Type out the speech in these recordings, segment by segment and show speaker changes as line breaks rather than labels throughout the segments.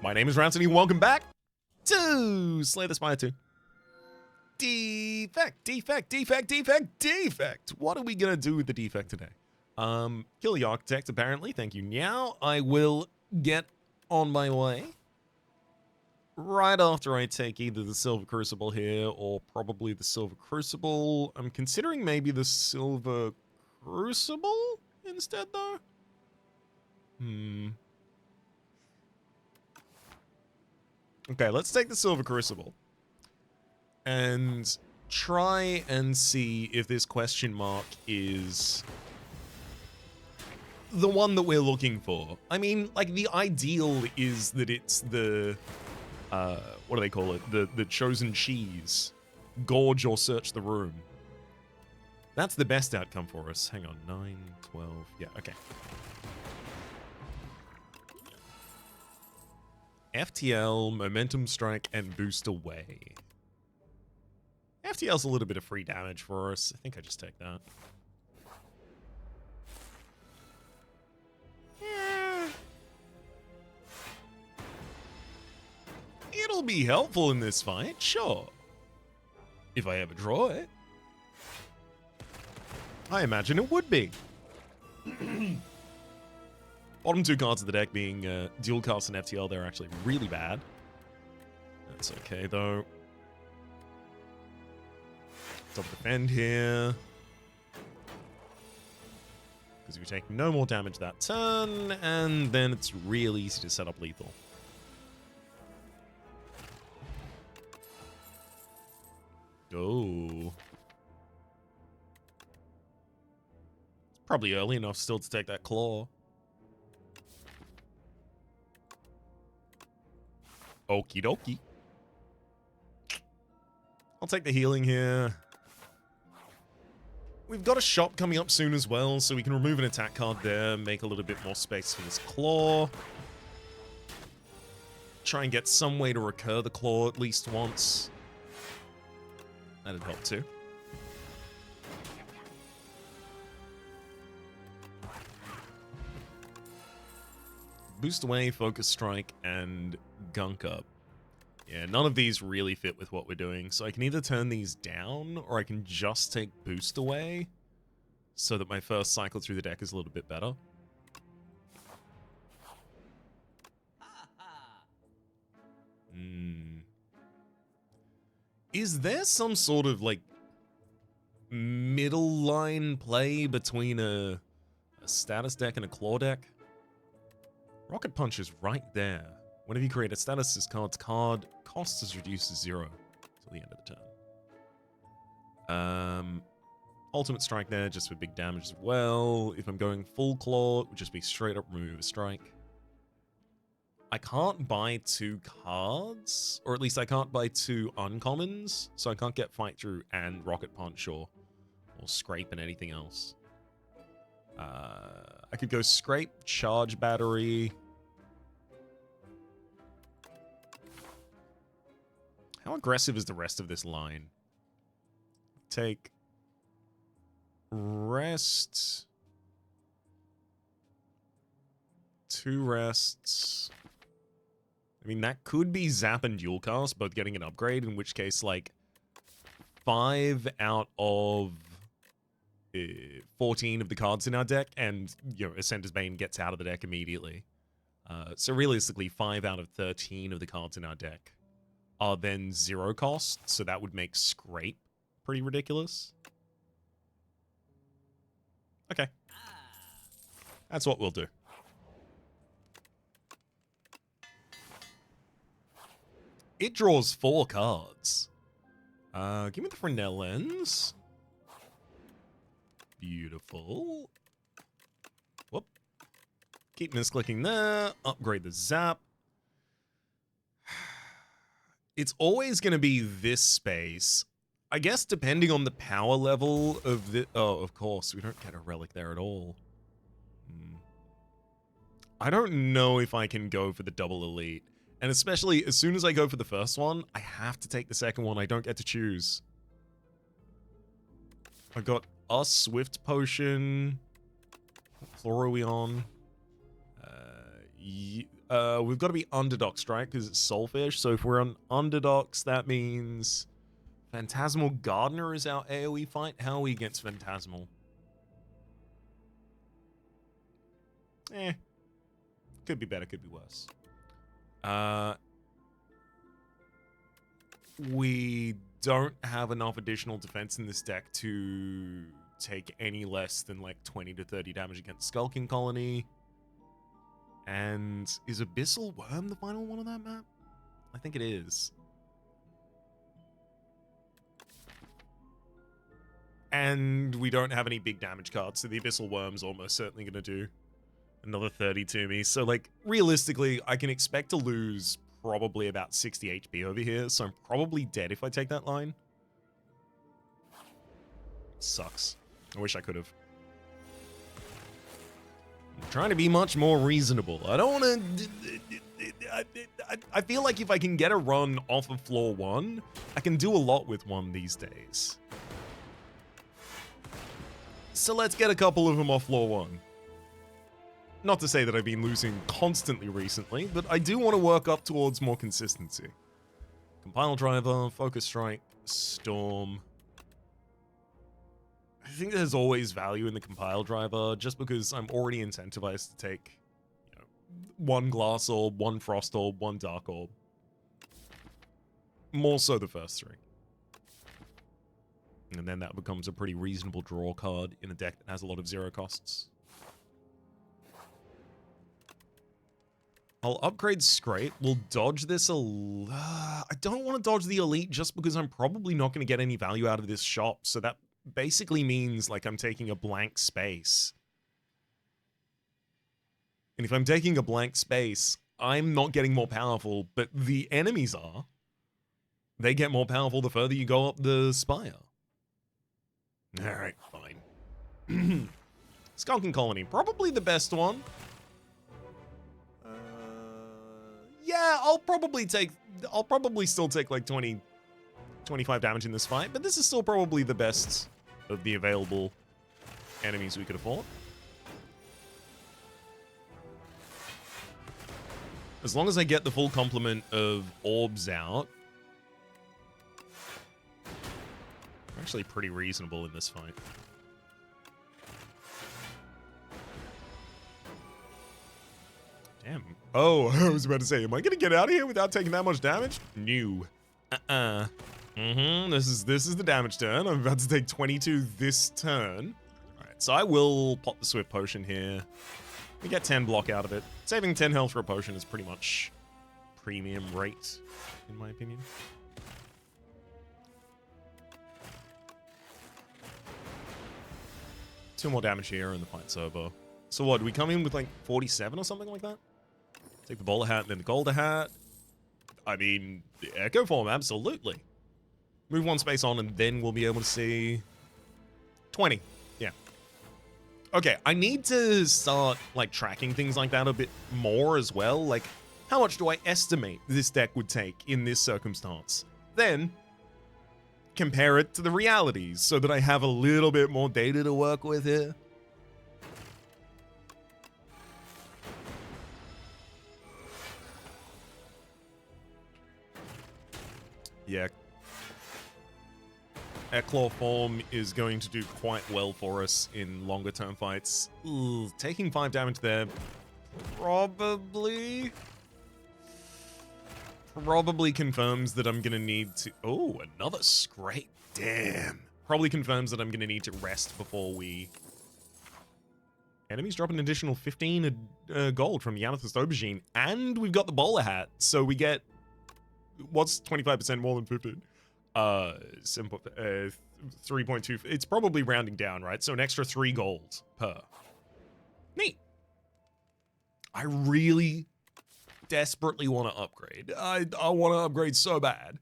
My name is Rhapsody. Welcome back to Slay the Spire 2. Defect. What are we gonna do with the defect today? Kill the architect, apparently. Thank you, Neow. I will get on my way right after I take either the Silver Crucible here or probably the Silver Crucible. I'm considering maybe the Silver Crucible instead, though. Okay, let's take the Silver Crucible and try and see if this question mark is the one that we're looking for. I mean, like, the ideal is that it's the, what do they call it? The chosen cheese. Gorge or search the room. That's the best outcome for us. Hang on, 9, 12, yeah, okay. FTL, Momentum Strike, and Boost Away. FTL's a little bit of free damage for us. I think I just take that. Yeah. It'll be helpful in this fight, sure. If I ever draw it. I imagine it would be. Bottom two cards of the deck being Dual Cast and FTL, they're actually really bad. That's okay, though. Double defend here. Because we take no more damage that turn, and then it's real easy to set up lethal. Oh. It's probably early enough still to take that claw. Okie dokie. I'll take the healing here. We've got a shop coming up soon as well, so we can remove an attack card there, make a little bit more space for this claw. Try and get some way to recur the claw at least once. That'd help too. Boost Away, Focus Strike, and Gunk Up. Yeah, none of these really fit with what we're doing, so I can either turn these down, or I can just take Boost Away, so that my first cycle through the deck is a little bit better. Is there some sort of, like, middle line play between a status deck and a claw deck? Rocket Punch is right there. Whenever you create a status, this card's card cost is reduced to 0 till the end of the turn. Ultimate Strike there, just for big damage as well. If I'm going full claw, it would just be straight up remove a strike. I can't buy 2 cards, or at least I can't buy 2 uncommons, so I can't get Fight Through and Rocket Punch or Scrape and anything else. I could go Scrape, Charge Battery. How aggressive is the rest of this line? Take rest. 2 rests. I mean, that could be Zap and Dual Cast, both getting an upgrade, in which case, like, 5 out of 14 of the cards in our deck, and, you know, Ascender's Bane gets out of the deck immediately. So realistically, 5 out of 13 of the cards in our deck are then 0 cost, so that would make Scrape pretty ridiculous. Okay. That's what we'll do. It draws 4 cards. Give me the Fresnel Lens. Beautiful. Whoop. Keep misclicking there. Upgrade the Zap. It's always going to be this space. I guess depending on the power level of the... Oh, of course. We don't get a relic there at all. I don't know if I can go for the double elite. And especially, as soon as I go for the first one, I have to take the second one. I don't get to choose. I got a Swift Potion. What floor are we on? we've got to be underdocs, right? Because it's Soulfish. So if we're on underdocs, that means Phantasmal Gardener is our AoE fight. How are we against Phantasmal? Could be better, could be worse. We don't have enough additional defense in this deck to take any less than like 20 to 30 damage against Skulking Colony. And is Abyssal Worm the final one on that map? I think it is. And we don't have any big damage cards, so the Abyssal Worm's almost certainly going to do another 30 to me. So, like, realistically, I can expect to lose probably about 60 HP over here, so I'm probably dead if I take that line. Sucks. I wish I could have. I'm trying to be much more reasonable. I don't want to... I feel like if I can get a run off of floor 1, I can do a lot with 1 these days. So let's get a couple of them off floor 1. Not to say that I've been losing constantly recently, but I do want to work up towards more consistency. Compile Driver, Focus Strike, Storm. I think there's always value in the Compile Driver, just because I'm already incentivized to take, you know, 1 Glass Orb, 1 Frost Orb, 1 Dark Orb. More so the first 3. And then that becomes a pretty reasonable draw card in a deck that has a lot of 0 costs. I'll upgrade Scrape. We'll dodge this I don't want to dodge the Elite just because I'm probably not going to get any value out of this shop. So that basically means like I'm taking a blank space. And if I'm taking a blank space, I'm not getting more powerful, but the enemies are. They get more powerful the further you go up the Spire. Alright, fine. Skulking Colony, probably the best one. Yeah, I'll probably still take like 20, 25 damage in this fight, but this is still probably the best of the available enemies we could afford. As long as I get the full complement of orbs out, I'm actually pretty reasonable in this fight. Damn. Oh, I was about to say, am I gonna get out of here without taking that much damage? No. This is the damage turn. I'm about to take 22 this turn. Alright, so I will pop the Swift Potion here. We get 10 block out of it. Saving 10 health for a potion is pretty much premium rate, in my opinion. Two more damage here and the fight's over. So what, do we come in with like 47 or something like that? Take the bowler hat and then the golder hat. I mean, the Echo Form, absolutely. Move 1 space on and then we'll be able to see 20. Yeah. Okay, I need to start like tracking things like that a bit more as well. Like, how much do I estimate this deck would take in this circumstance? Then compare it to the realities so that I have a little bit more data to work with here. Yeah. Eclaw Form is going to do quite well for us in longer term fights. Ooh, taking 5 damage there probably confirms that I'm gonna need to... Oh, another Scrape. Damn. Probably confirms that I'm gonna need to rest before we... Enemies drop an additional 15 gold from the Amethyst Aubergine, and we've got the bowler hat, so we get... What's 25% more than 15? 3.2. It's probably rounding down, right? So an extra 3 gold per. Neat. I really desperately want to upgrade. I want to upgrade so bad.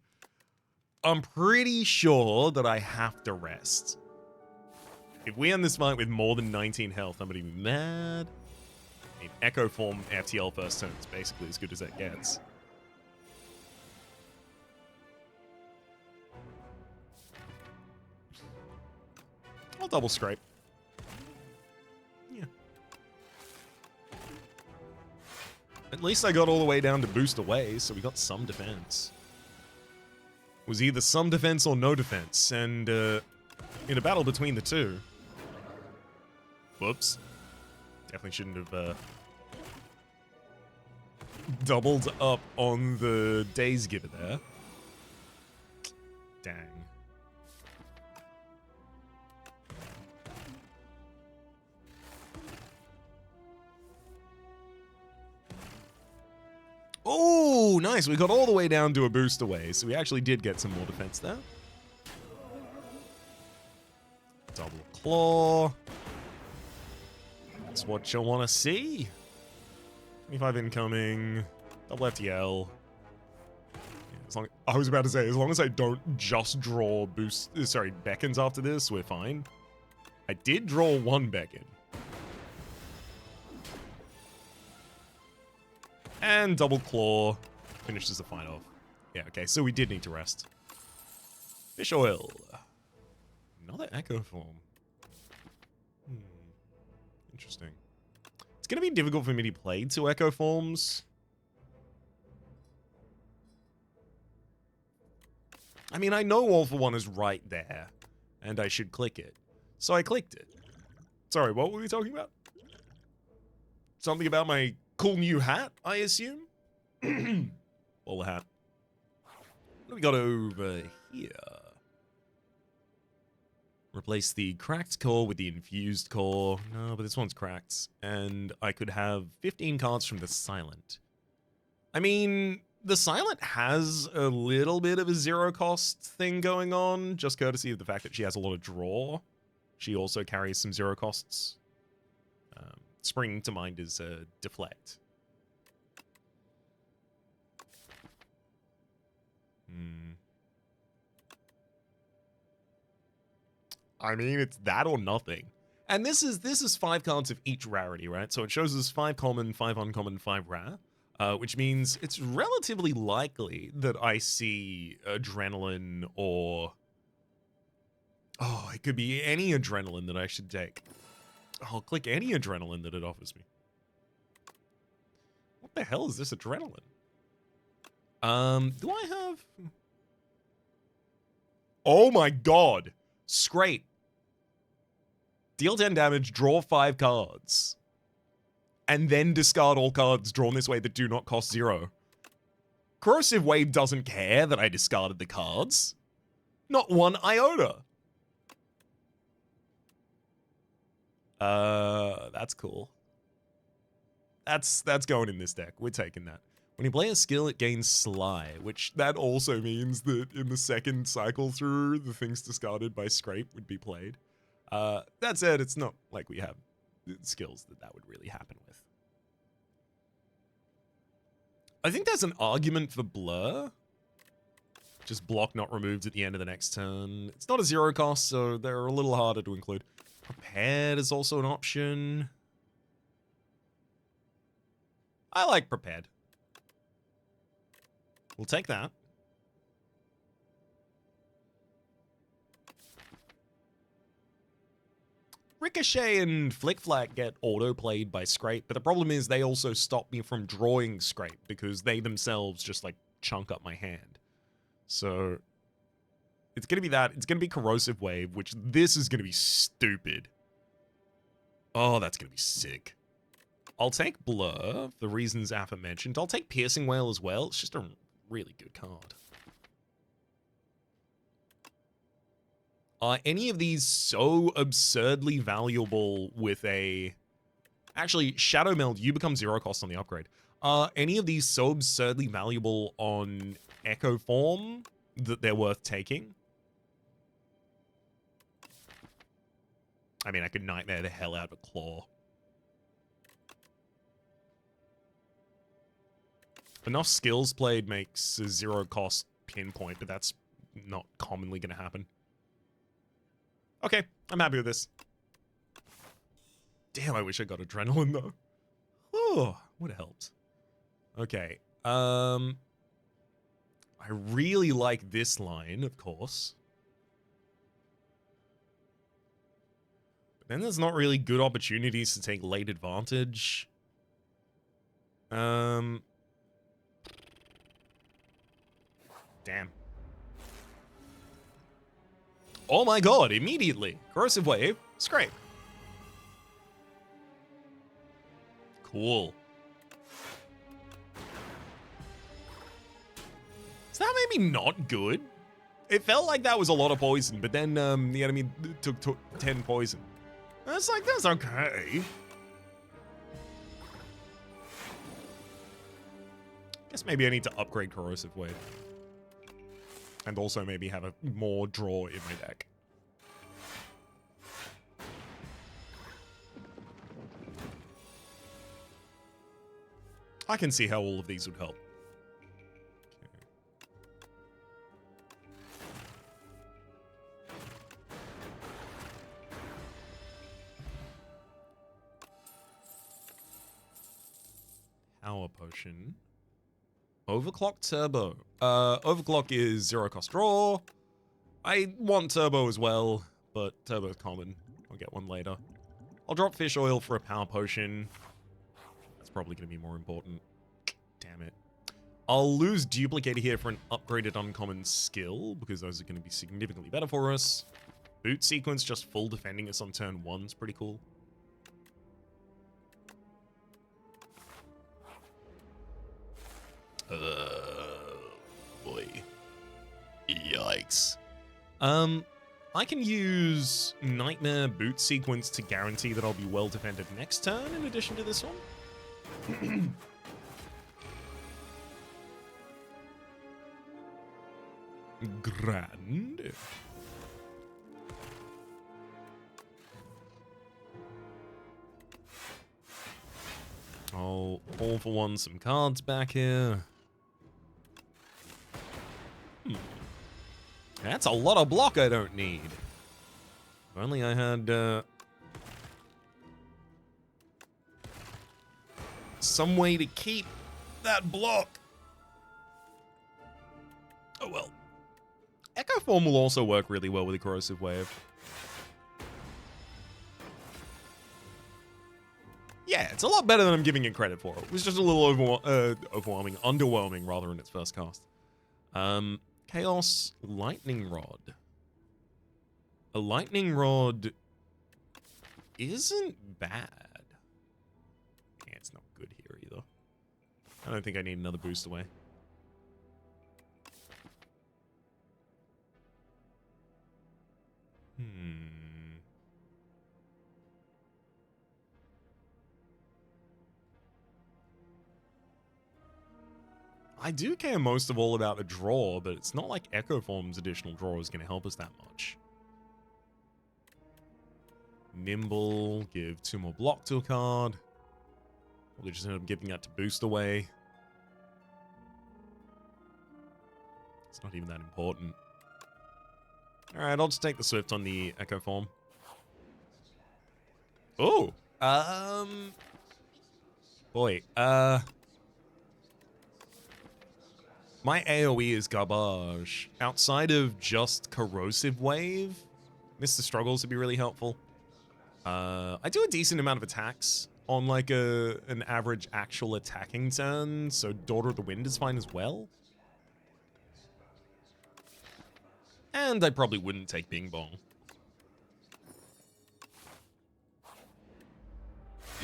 I'm pretty sure that I have to rest. If we end this fight with more than 19 health, I'm going to be mad. I mean, Echo Form FTL first turn is basically as good as that gets. I'll double Scrape. Yeah. At least I got all the way down to boost away, so we got some defense. It was either some defense or no defense, and in a battle between the two... Whoops. Definitely shouldn't have doubled up on the Daze Giver there. Dang. Oh, nice. We got all the way down to a boost away, so we actually did get some more defense there. Double claw. That's what you want to see. 25 incoming. Double FTL. Yeah, I was about to say, as long as I don't just draw beckons after this, we're fine. I did draw one beckon. And double claw finishes the fight off. Yeah, okay, so we did need to rest. Fish oil. Another echo form. Interesting. It's going to be difficult for me to play 2 echo forms. I mean, I know All for One is right there, and I should click it. So I clicked it. Sorry, what were we talking about? Something about my cool new hat, I assume? All the hat. What do we got over here? Replace the cracked core with the infused core. No, but this one's cracked. And I could have 15 cards from the Silent. I mean, the Silent has a little bit of a zero cost thing going on, just courtesy of the fact that she has a lot of draw. She also carries some zero costs. Springing to mind is Deflect. I mean, it's that or nothing. And this is 5 cards of each rarity, right? So it shows us 5 common, 5 uncommon, 5 rare, which means it's relatively likely that I see Adrenaline or... Oh, it could be any Adrenaline that I should take. I'll click any Adrenaline that it offers me. What the hell is this Adrenaline? Do I have... Oh my god! Scrape. Deal 10 damage, draw 5 cards. And then discard all cards drawn this way that do not cost 0. Corrosive Wave doesn't care that I discarded the cards. Not one iota. That's cool. That's going in this deck. We're taking that. When you play a skill, it gains Sly, which that also means that in the second cycle through, the things discarded by Scrape would be played. That said, it's not like we have skills that would really happen with. I think there's an argument for Blur. Just block not removed at the end of the next turn. It's not a 0 cost, so they're a little harder to include. Prepared is also an option. I like Prepared. We'll take that. Ricochet and Flick Flack get auto-played by Scrape, but the problem is they also stop me from drawing Scrape because they themselves just, like, chunk up my hand. So, it's going to be that. It's going to be Corrosive Wave, which this is going to be stupid. Oh, that's going to be sick. I'll take Blur, for the reasons aforementioned. I'll take Piercing Wail as well. It's just a really good card. Are any of these so absurdly valuable with a... Actually, Shadow Meld, you become 0 cost on the upgrade. Are any of these so absurdly valuable on Echo Form that they're worth taking? I mean, I could Nightmare the hell out of a Claw. Enough skills played makes a 0 cost pinpoint, but that's not commonly going to happen. Okay, I'm happy with this. Damn, I wish I got Adrenaline, though. Oh, would have helped. Okay, I really like this line, of course. But then there's not really good opportunities to take late advantage. Damn. Oh my god, immediately. Corrosive Wave, Scrape. Cool. Is that maybe not good? It felt like that was a lot of poison, but then the enemy took 10 poison. That's like, that's okay. Guess maybe I need to upgrade Corrosive Wave. And also maybe have a more draw in my deck. I can see how all of these would help. Power Potion. Overclock Turbo. Overclock is 0 cost draw. I want Turbo as well, but Turbo's common. I'll get one later. I'll drop Fish Oil for a Power Potion. That's probably going to be more important. Damn it. I'll lose Duplicator here for an upgraded uncommon skill, because those are going to be significantly better for us. Boot Sequence, just full defending us on turn 1 is pretty cool. Boy. Yikes. I can use Nightmare Boot Sequence to guarantee that I'll be well defended next turn in addition to this one. Grand. I'll all for one some cards back here. That's a lot of block I don't need. If only I had some way to keep that block. Oh well. Echo Form will also work really well with a Corrosive Wave. Yeah, it's a lot better than I'm giving it credit for. It was just a little overwhelming, underwhelming rather in its first cast. Chaos Lightning Rod. A Lightning Rod isn't bad. Yeah, it's not good here either. I don't think I need another boost away. I do care most of all about the draw, but it's not like Echo Form's additional draw is going to help us that much. Nimble, give 2 more block to a card. Probably just end up giving that to boost away. It's not even that important. Alright, I'll just take the Swift on the Echo Form. Oh! Boy, my AoE is garbage. Outside of just Corrosive Wave, Mr. Struggles would be really helpful. I do a decent amount of attacks on like an average actual attacking turn, so Daughter of the Wind is fine as well. And I probably wouldn't take Bing Bong.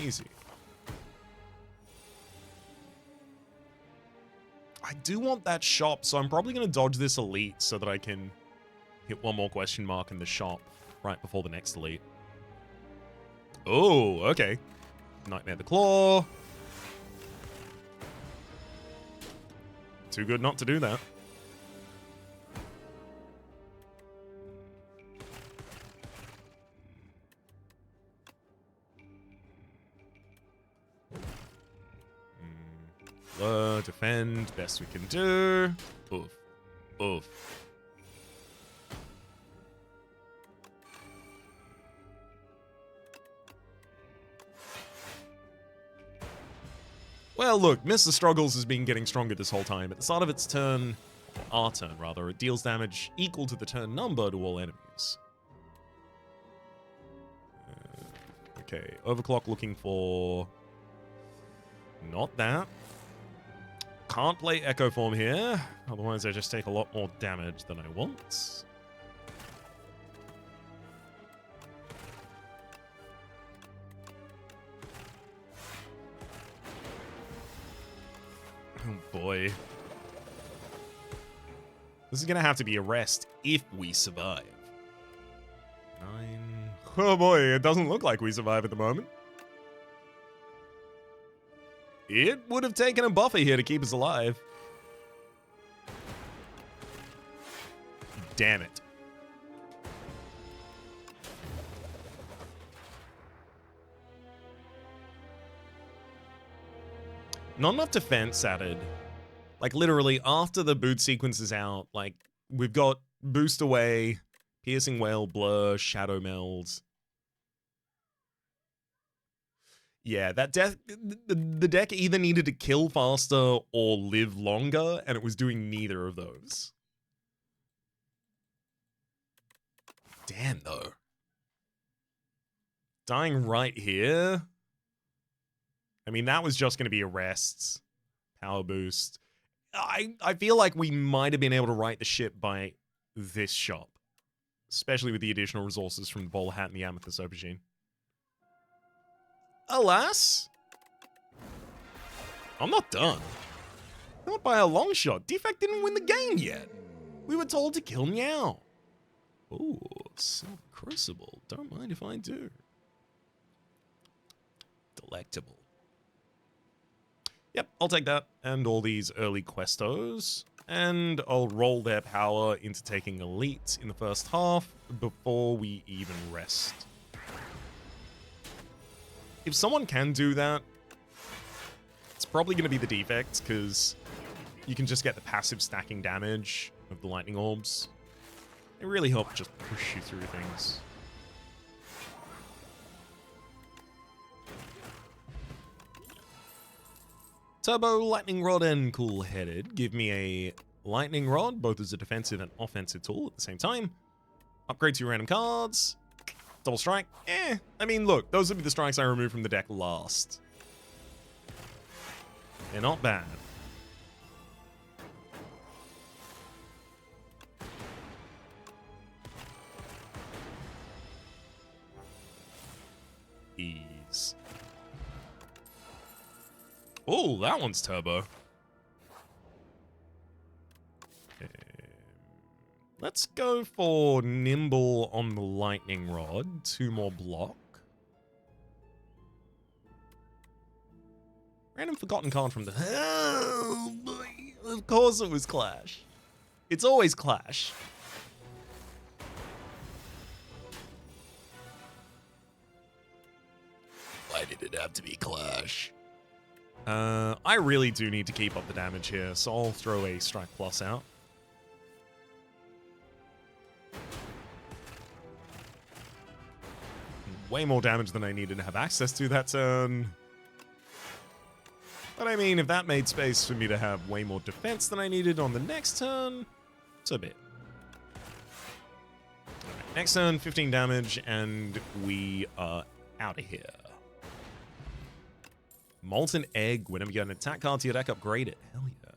Easy. I do want that shop, so I'm probably going to dodge this elite so that I can hit one more question mark in the shop right before the next elite. Oh, okay. Nightmare the Claw. Too good not to do that. Defend, best we can do. Oof. Oof. Well, look, Mr. Struggles has been getting stronger this whole time. At the start of its turn, or our turn rather, it deals damage equal to the turn number to all enemies. Okay, Overclock looking for Not that. Can't play Echo Form here. Otherwise, I just take a lot more damage than I want. Oh boy. This is going to have to be a rest if we survive. 9. Oh boy, it doesn't look like we survive at the moment. It would have taken a buffer here to keep us alive. Damn it. Not enough defense added. Like, literally, after the boot sequence is out, like, we've got Boost Away, Piercing Wail, Blur, Shadow Meld. Yeah, that the deck either needed to kill faster or live longer, and it was doing neither of those. Damn, though. Dying right here? I mean, that was just going to be a rest. Power boost. I feel like we might have been able to right the ship by this shop. Especially with the additional resources from the Bowler Hat and the Amethyst Aubergine. Alas, I'm not done. Not by a long shot. Defect didn't win the game yet. We were told to kill Neow. Ooh, Silver Crucible. Don't mind if I do. Delectable. Yep, I'll take that. And all these early questos. And I'll roll their power into taking Elite in the first half before we even rest. If someone can do that, it's probably going to be the Defect, because you can just get the passive stacking damage of the Lightning Orbs. They really help just push you through things. Turbo, Lightning Rod, and Cool-Headed give me a Lightning Rod, both as a defensive and offensive tool at the same time. Upgrade to your random cards. Double Strike. I mean, look, those would be the strikes I removed from the deck last. They're not bad. Ease. Oh, that one's turbo. Let's go for Nimble on the Lightning Rod. 2 more block. Random forgotten card from the... Oh, boy. Of course it was Clash. It's always Clash. Why did it have to be Clash? I really do need to keep up the damage here, so I'll throw a Strike Plus out. Way more damage than I needed to have access to that turn. But I mean, if that made space for me to have way more defense than I needed on the next turn, so be it. Right, next turn, 15 damage, and we are out of here. Molten Egg. Whenever you get an attack card to your deck, upgrade it. Hell yeah.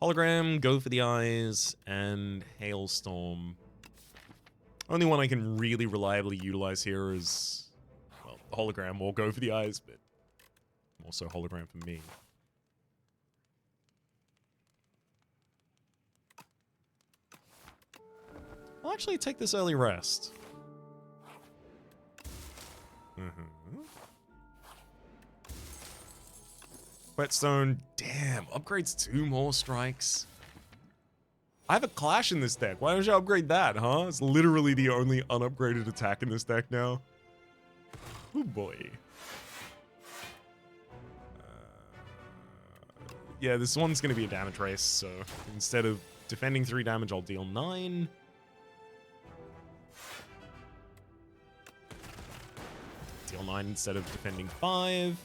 Hologram, go for the eyes, and Hailstorm. Only one I can really reliably utilize here is, well, the hologram will go for the eyes, but also hologram for me. I'll actually take this early rest. Whetstone, damn, upgrades 2 more strikes. I have a Clash in this deck. Why don't you upgrade that, huh? It's literally the only unupgraded attack in this deck now. Oh boy. Yeah, this one's going to be a damage race, so instead of defending 3 damage, I'll deal 9. Deal 9 instead of defending 5.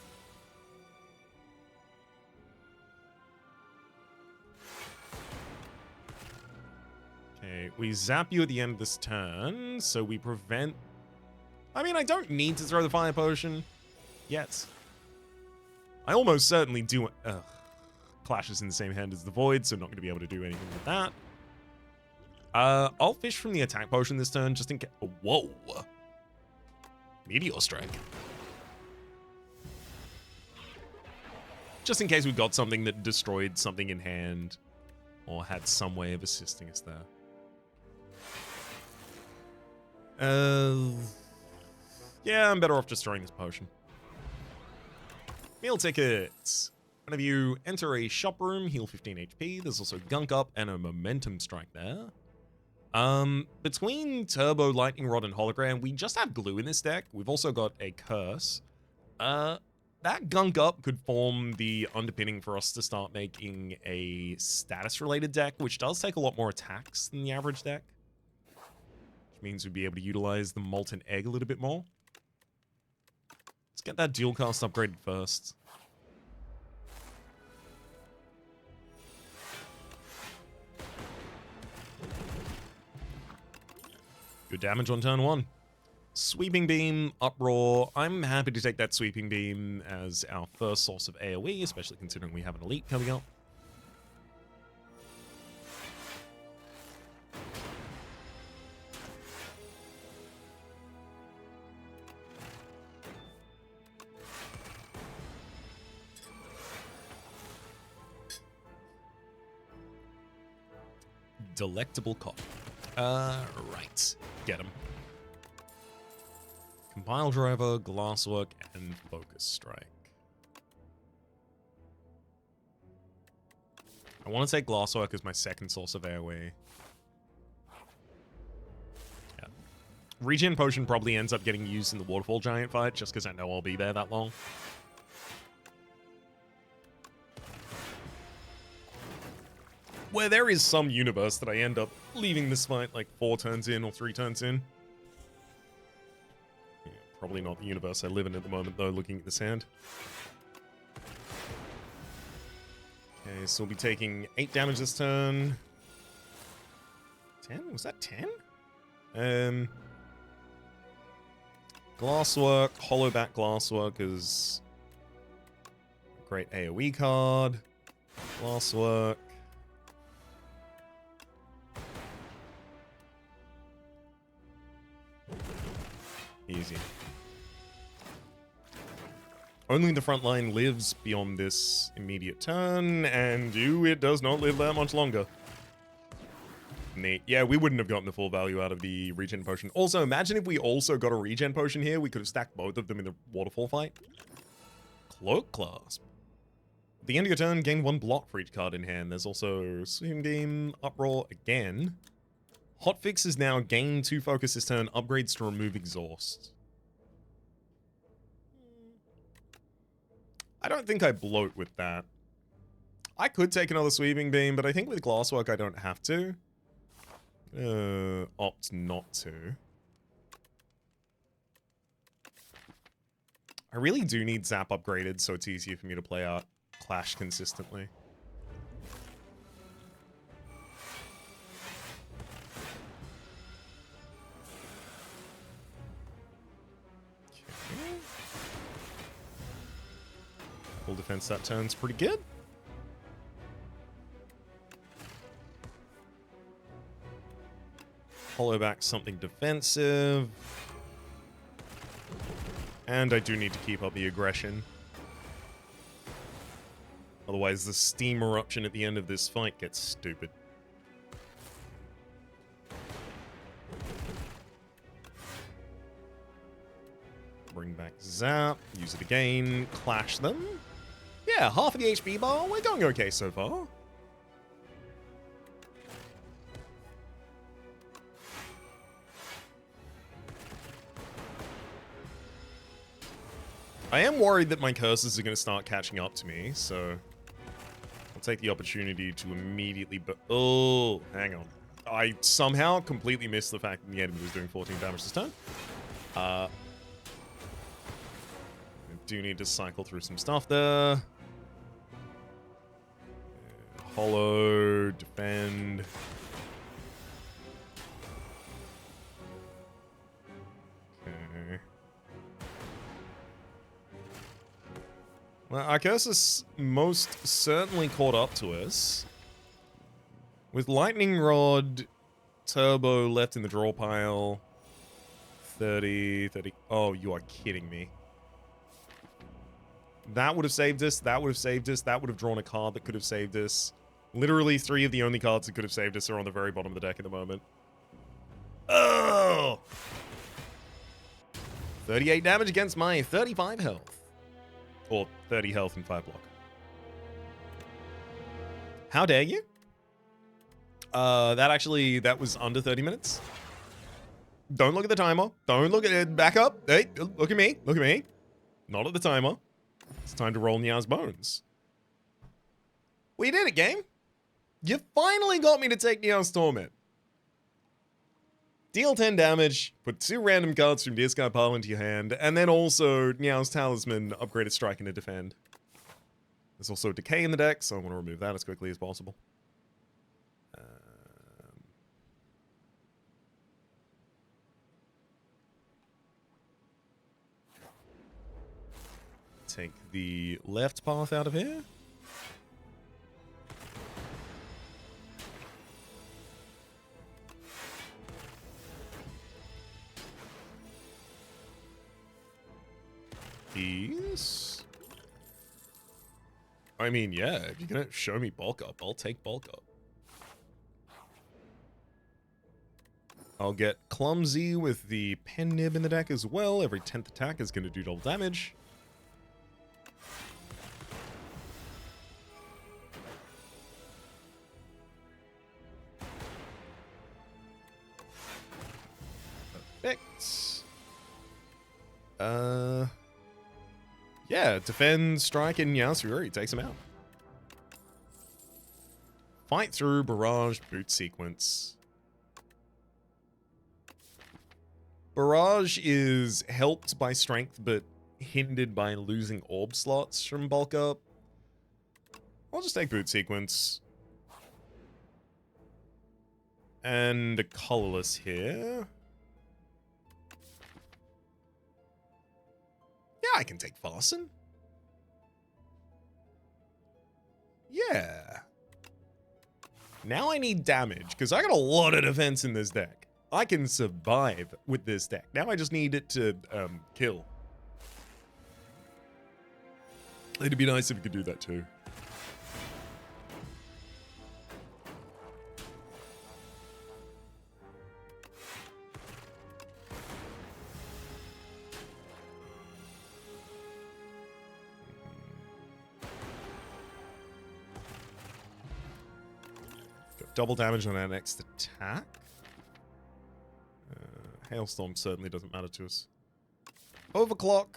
Okay, we zap you at the end of this turn, so we prevent... I mean, I don't need to throw the Fire Potion yet. I almost certainly do... Clashes in the same hand as the Void, so not going to be able to do anything with that. I'll fish from the attack potion this turn, just in case... Whoa! Meteor Strike. Just in case we got something that destroyed something in hand, or had some way of assisting us there. Yeah, I'm better off just throwing this potion. Meal tickets. One of you enter a shop room, heal 15 HP. There's also Gunk Up and a Momentum Strike there. Between Turbo, Lightning Rod, and Hologram, we just have glue in this deck. We've also got a Curse. That Gunk Up could form the underpinning for us to start making a status-related deck, which does take a lot more attacks than the average deck. Which means we'd be able to utilize the Molten Egg a little bit more. Let's get that dual cast upgraded first. Good damage on turn 1. Sweeping Beam, Uproar. I'm happy to take that Sweeping Beam as our first source of AoE, especially considering we have an Elite coming up. Delectable Cop. Right. Get him. Compile Driver, Glasswork, and Focus Strike. I want to take Glasswork as my second source of AoE. Yeah. Regen Potion probably ends up getting used in the Waterfall Giant fight, just because I know I'll be there that long. Where there is some universe that I end up leaving this fight like 4 turns in or 3 turns in. Yeah, probably not the universe I live in at the moment, though, looking at this hand. Okay, so we'll be taking 8 damage this turn. 10? Was that 10? Glasswork, Hollowback Glasswork is a great AoE card. Glasswork. Easy. Only the front line lives beyond this immediate turn, and it does not live that much longer. Neat. Yeah, we wouldn't have gotten the full value out of the regen potion. Also, imagine if we also got a regen potion here. We could have stacked both of them in the waterfall fight. Cloak Clasp. At the end of your turn, gain 1 block for each card in hand. There's also Swim Beam, Uproar again. Hotfix is now gain 2 focus this turn, upgrades to remove exhaust. I don't think I bloat with that. I could take another Sweeping Beam, but I think with Glasswork I don't have to. Opt not to. I really do need Zap upgraded so it's easier for me to play out Clash consistently. Full defense that turn's pretty good. Hollow back something defensive. And I do need to keep up the aggression. Otherwise the steam eruption at the end of this fight gets stupid. Bring back Zap, use it again, clash them. Yeah, half of the HP bar, we're going okay so far. I am worried that my curses are going to start catching up to me, so I'll take the opportunity to immediately... Oh, hang on. I somehow completely missed the fact that the enemy was doing 14 damage this turn. I do need to cycle through some stuff there. Hollow, defend. Okay. Our curse has most certainly caught up to us. With Lightning Rod, Turbo left in the draw pile. 30. Oh, you are kidding me. That would have saved us. That would have saved us. That would have drawn a card that could have saved us. Literally 3 of the only cards that could have saved us are on the very bottom of the deck at the moment. Oh! 38 damage against my 35 health. Or 30 health and 5 block. How dare you? That was under 30 minutes. Don't look at the timer. Don't look at it. Back up. Hey, look at me. Look at me. Not at the timer. It's time to roll Neow's bones. We did it, game. You finally got me to take Neow's Torment. Deal 10 damage, put 2 random cards from discard pile into your hand, and then also Neow's Talisman, upgraded strike and a defend. There's also Decay in the deck, so I want to remove that as quickly as possible. Take the left path out of here. These. I mean, yeah, if you're gonna show me bulk up, I'll take bulk up. I'll get Clumsy with the Pen Nib in the deck as well. Every 10th attack is gonna do double damage. Perfect. Yeah, defend, strike, and Yasuri takes him out. Fight through, barrage, boot sequence. Barrage is helped by strength, but hindered by losing orb slots from bulk up. I'll just take boot sequence. And a colorless here. Yeah, I can take Fasten. Yeah. Now I need damage, because I got a lot of defense in this deck. I can survive with this deck. Now I just need it to kill. It'd be nice if we could do that too. Double damage on our next attack. Hailstorm certainly doesn't matter to us. Overclock.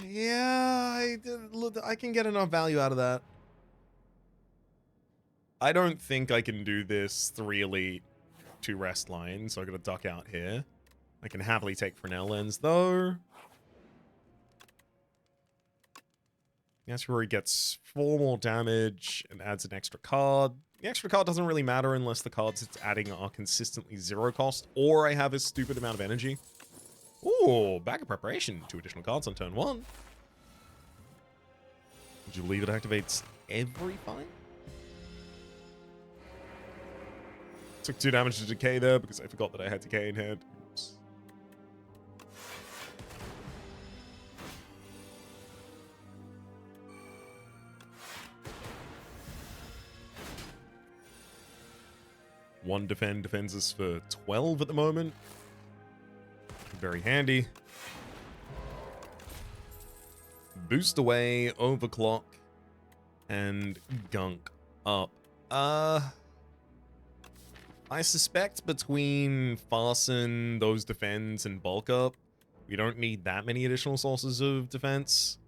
Yeah, I can get enough value out of that. I don't think I can do this 3 elite, 2 rest line, so I gotta duck out here. I can happily take Fresnel Lens though. That's where he gets 4 more damage and adds an extra card. The extra card doesn't really matter unless the cards it's adding are consistently 0 cost, or I have a stupid amount of energy. Ooh, bag of preparation. 2 additional cards on turn 1. Would you believe it activates every fight? Took 2 damage to Decay there because I forgot that I had Decay in hand. Oops. One defends us for 12 at the moment. Very handy. Boost away, overclock, and gunk up. I suspect between Fasten, those defends, and bulk up, we don't need that many additional sources of defense.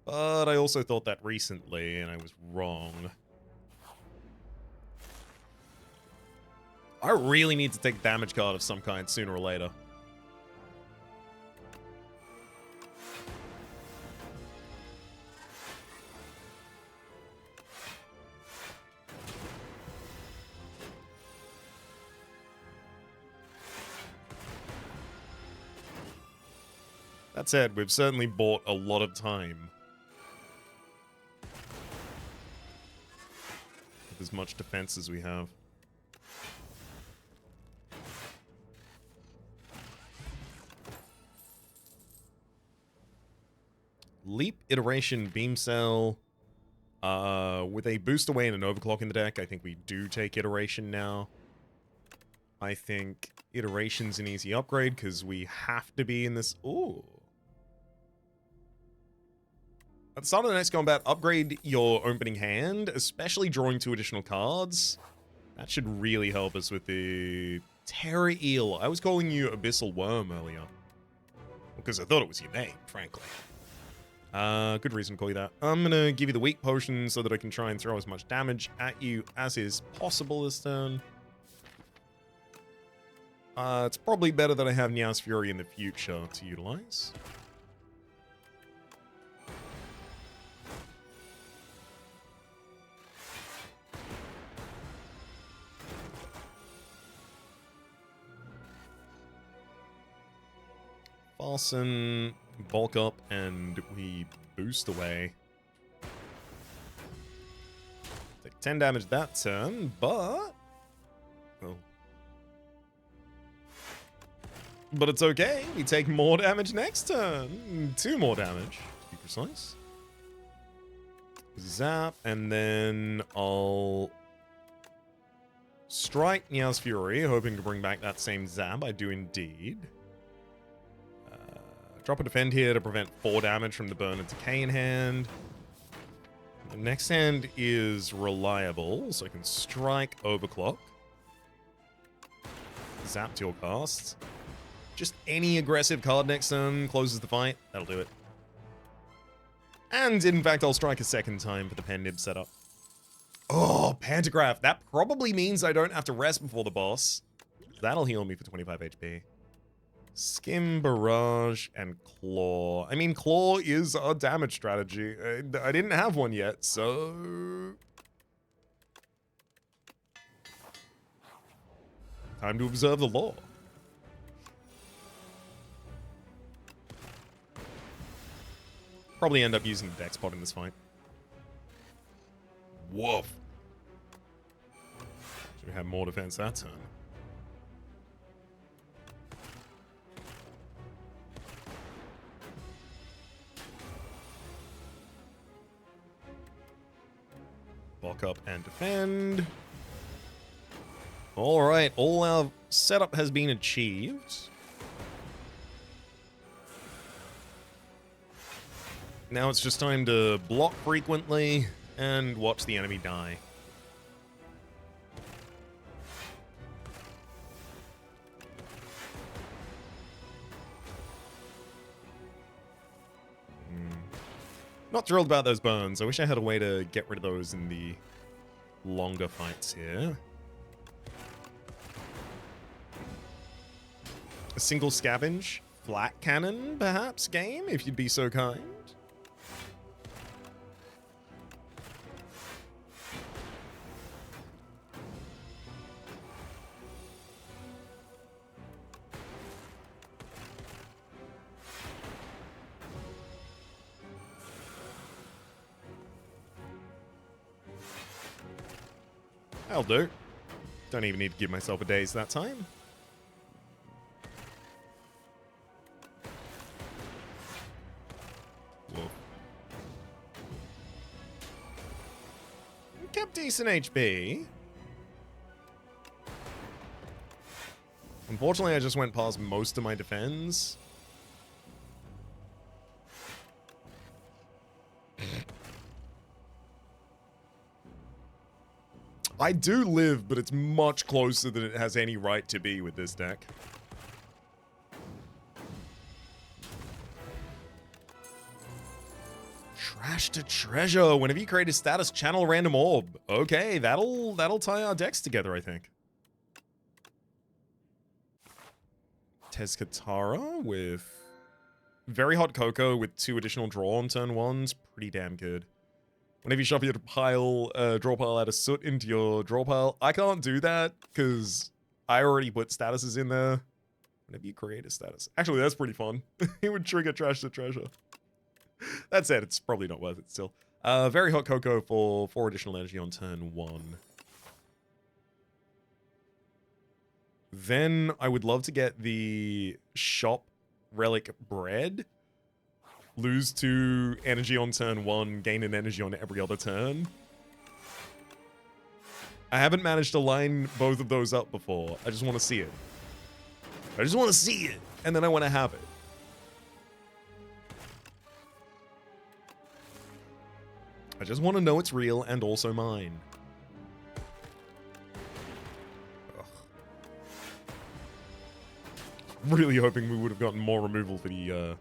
But I also thought that recently, and I was wrong. I really need to take a damage card of some kind sooner or later. That said, we've certainly bought a lot of time with as much defense as we have. Leap, Iteration, Beam Cell. With a Boost Away and an Overclock in the deck, I think we do take Iteration now. I think Iteration's an easy upgrade because we have to be in this. Ooh. At the start of the next combat, upgrade your opening hand, especially drawing 2 additional cards. That should really help us with the Terra Eel. I was calling you Abyssal Worm earlier, because I thought it was your name, frankly. Good reason to call you that. I'm gonna give you the weak potion so that I can try and throw as much damage at you as is possible this turn. It's probably better that I have Neow's Fury in the future to utilize. Fasten, bulk up, and we boost away. Take 10 damage that turn, but... oh. But it's okay, we take more damage next turn. 2 more damage, to be precise. Zap, and then I'll... strike Neow's Fury, hoping to bring back that same zap. I do indeed. Drop a defend here to prevent 4 damage from the burn and decay in hand. The next hand is reliable, so I can strike Overclock. Zap to your casts. Just any aggressive card next turn closes the fight. That'll do it. And in fact, I'll strike a second time for the Pen Nib setup. Oh, Pantograph. That probably means I don't have to rest before the boss. That'll heal me for 25 HP. Skim, Barrage, and Claw. I mean, Claw is a damage strategy. I didn't have one yet, so... time to observe the law. Probably end up using the deck spot in this fight. Woof. So we have more defense that turn. Bulk up and defend. Alright, all our setup has been achieved. Now it's just time to block frequently and watch the enemy die. Not thrilled about those burns. I wish I had a way to get rid of those in the longer fights here. A single scavenge, flat cannon, perhaps, game, if you'd be so kind. That'll do. Don't even need to give myself a daze that time. Whoa. Kept decent HP. Unfortunately, I just went past most of my defense. I do live, but it's much closer than it has any right to be with this deck. Trash to treasure. Whenever you create a status, channel a random orb. Okay, that'll tie our decks together, I think. Tezcatara with Very Hot Cocoa with 2 additional draw on turn 1's pretty damn good. Whenever you shuffle your draw pile out of soot into your draw pile, I can't do that because I already put statuses in there. Whenever you create a status. Actually, that's pretty fun. It would trigger Trash the Treasure. That said, it's probably not worth it still. Very Hot Cocoa for 4 additional energy on turn 1. Then I would love to get the Shop Relic Bread. Lose 2 energy on turn 1, gain an energy on every other turn. I haven't managed to line both of those up before. I just want to see it. I just want to see it, and then I want to have it. I just want to know it's real and also mine. Ugh. Really hoping we would have gotten more removal for the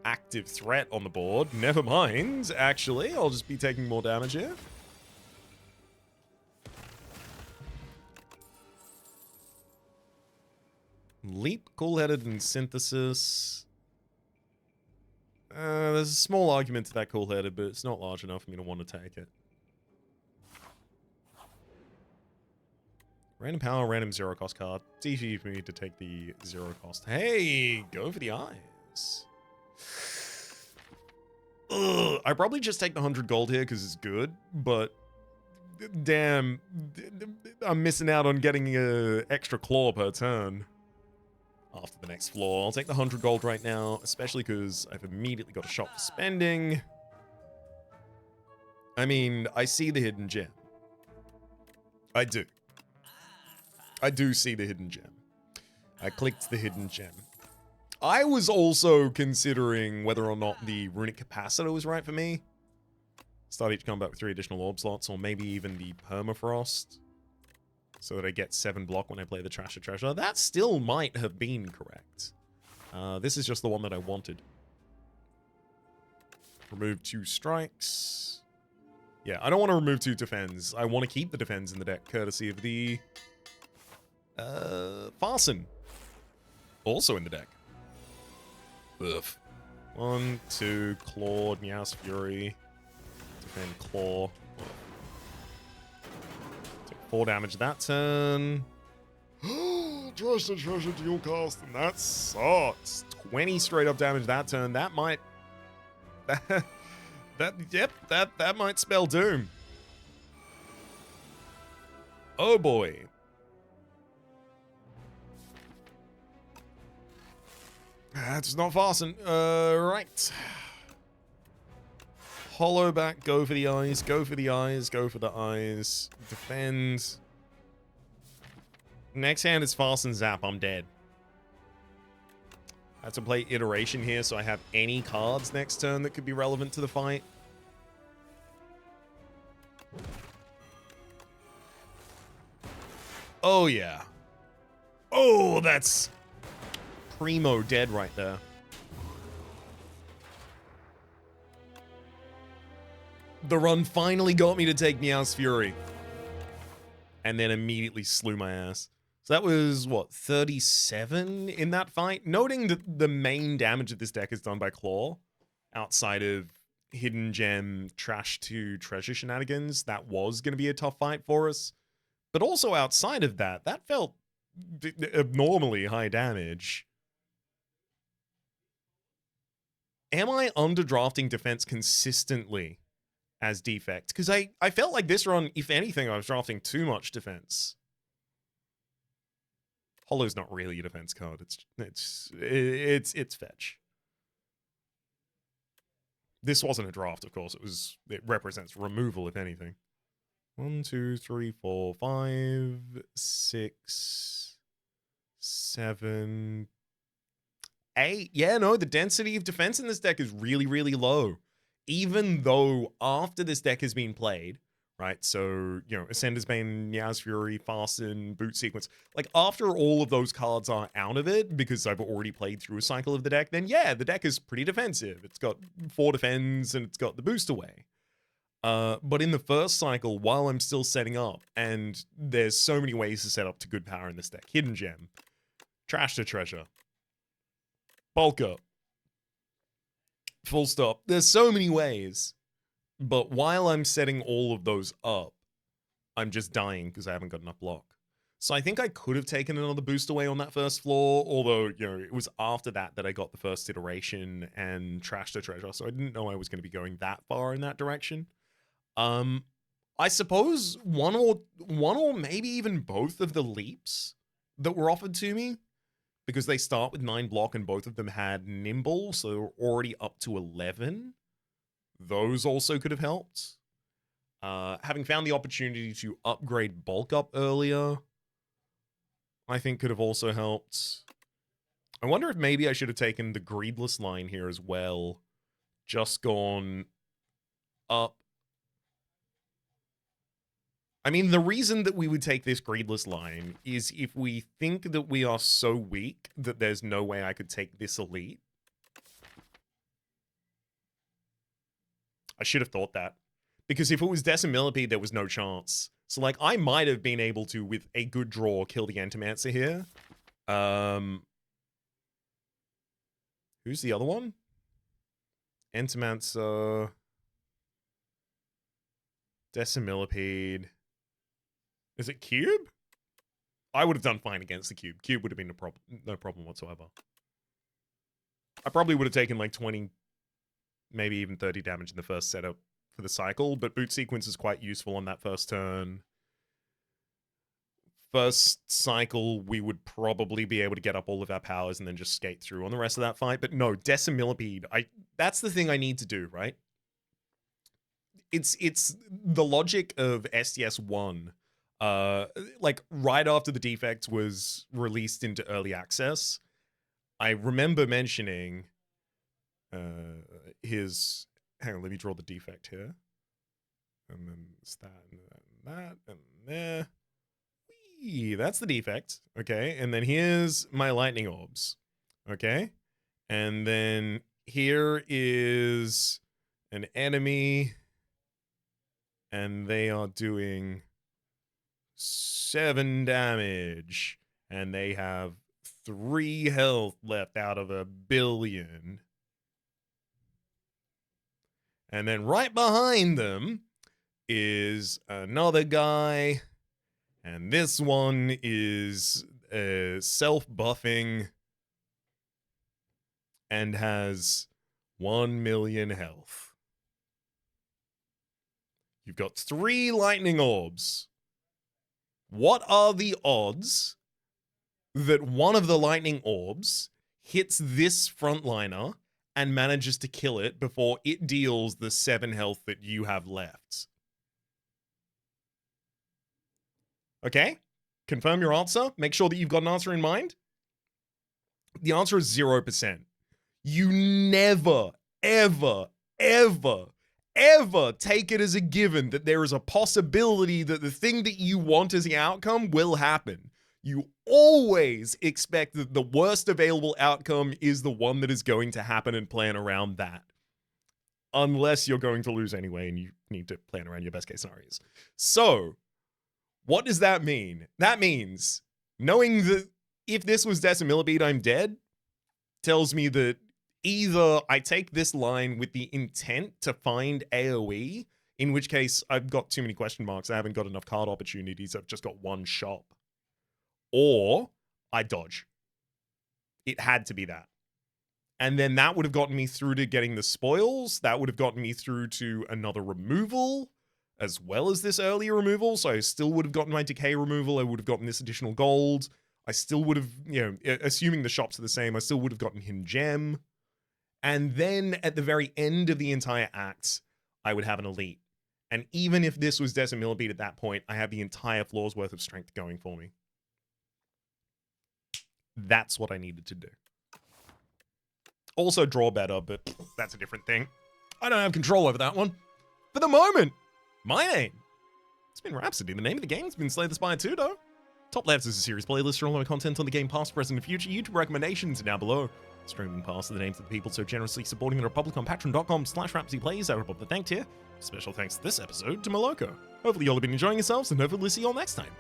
active threat on the board. Never mind, actually. I'll just be taking more damage here. Leap, Cool-Headed, and Synthesis. There's a small argument to that Cool-Headed, but it's not large enough for me to want to take it. Random power, random 0-cost card. It's easy for me to take the 0-cost. Hey, go for the eyes. Ugh, I probably just take the 100 gold here because it's good, but damn, I'm missing out on getting an extra claw per turn. After the next floor, I'll take the 100 gold right now, especially because I've immediately got a shop for spending. I mean, I see the hidden gem. I do. I do see the hidden gem. I clicked the hidden gem. I was also considering whether or not the runic capacitor was right for me. Start each combat with 3 additional orb slots, or maybe even the permafrost, so that I get 7 block when I play the Trash of Treasure. That still might have been correct. This is just the one that I wanted. Remove 2 strikes. Yeah, I don't want to remove 2 defends. I want to keep the defends in the deck, courtesy of the Farson. Also in the deck. Ugh. 1, 2, Claw, Neow's Fury. Defend Claw. 4 damage that turn. Trash the Treasure dual cast, and that sucks. 20 straight up damage that turn. That might... that might spell doom. Oh boy. That's not fasten. Right. Hollow back, go for the eyes, go for the eyes, go for the eyes. Defend. Next hand is fast and zap, I'm dead. I have to play iteration here, so I have any cards next turn that could be relevant to the fight. Oh yeah. Oh, that's primo dead right there. The run finally got me to take Neow's Fury. And then immediately slew my ass. So that was, what, 37 in that fight? Noting that the main damage of this deck is done by Claw, outside of Hidden Gem, Trash to Treasure shenanigans, that was going to be a tough fight for us. But also outside of that, that felt abnormally high damage. Am I underdrafting defense consistently as Defect? Because I felt like this run, if anything, I was drafting too much defense. Hollow's not really a defense card. It's fetch. This wasn't a draft, of course. It represents removal, if anything. 1, 2, 3, 4, 5, 6, 7, 8. Yeah, no, the density of defense in this deck is really, really low. Even though after this deck has been played, right? So, you know, Ascender's Bane, Neow's Fury, Fasten, Boot Sequence. Like, after all of those cards are out of it, because I've already played through a cycle of the deck, then yeah, the deck is pretty defensive. It's got 4 defends, and it's got the boost away. But in the first cycle, while I'm still setting up, and there's so many ways to set up to good power in this deck. Hidden Gem, Trash to Treasure, Bulk Up, full stop. There's so many ways. But while I'm setting all of those up, I'm just dying because I haven't got enough block. So I think I could have taken another boost away on that first floor, although, you know, it was after that I got the first iteration and trashed the treasure, so I didn't know I was going to be going that far in that direction. I suppose one or maybe even both of the leaps that were offered to me, because they start with 9 block and both of them had nimble, so they're already up to 11. Those also could have helped. Having found the opportunity to upgrade bulk up earlier, I think could have also helped. I wonder if maybe I should have taken the greedless line here as well. Just gone up. I mean, the reason that we would take this greedless line is if we think that we are so weak that there's no way I could take this elite. I should have thought that. Because if it was Decimillipede, there was no chance. So, like, I might have been able to, with a good draw, kill the Entomancer here. Who's the other one? Entomancer. Decimillipede. Is it Cube? I would have done fine against the Cube. Cube would have been no problem whatsoever. I probably would have taken like 20, maybe even 30 damage in the first setup for the cycle, but boot sequence is quite useful on that first turn. First cycle, we would probably be able to get up all of our powers and then just skate through on the rest of that fight. But no, Decimillipede, that's the thing I need to do, right? It's the logic of STS1. Like, right after the Defect was released into early access, I remember mentioning his... Hang on, let me draw the Defect here. And then it's that, and that, and there. Whee, that's the Defect. Okay, and then here's my lightning orbs. Okay, and then here is an enemy, and they are doing 7 damage, and they have 3 health left out of 1 billion. And then right behind them is another guy, and this one is self-buffing and has 1 million health. You've got 3 lightning orbs. What are the odds that one of the lightning orbs hits this frontliner and manages to kill it before it deals the 7 health that you have left? Okay? Confirm your answer. Make sure that you've got an answer in mind. The answer is 0%. You never, ever, ever, ever take it as a given that there is a possibility that the thing that you want as the outcome will happen. You always expect that the worst available outcome is the one that is going to happen and plan around that. Unless you're going to lose anyway and you need to plan around your best case scenarios. So, what does that mean? That means knowing that if this was Decimillipede, I'm dead, tells me that either I take this line with the intent to find AoE, in which case I've got too many question marks, I haven't got enough card opportunities, I've just got one shop. Or I dodge. It had to be that. And then that would have gotten me through to getting the spoils. That would have gotten me through to another removal, as well as this earlier removal. So I still would have gotten my decay removal. I would have gotten this additional gold. I still would have, you know, assuming the shops are the same, I still would have gotten Hidden Gem. And then at the very end of the entire act, I would have an elite. And even if this was Decimillipede at that point, I have the entire floor's worth of strength going for me. That's what I needed to do. Also draw better, but that's a different thing. I don't have control over that one. For the moment, my name, it's been Rhapsody. The name of the game's been Slay the Spire 2, though. Top left is a series playlist for all my content on the game past, present, and future. YouTube recommendations are down below. Streaming past are the names of the people so generously supporting the Republic on patreon.com/RhapsodyPlays. I report the thank tier. Special thanks to this episode to Moloko. Hopefully you all have been enjoying yourselves, and hopefully we'll see you all next time.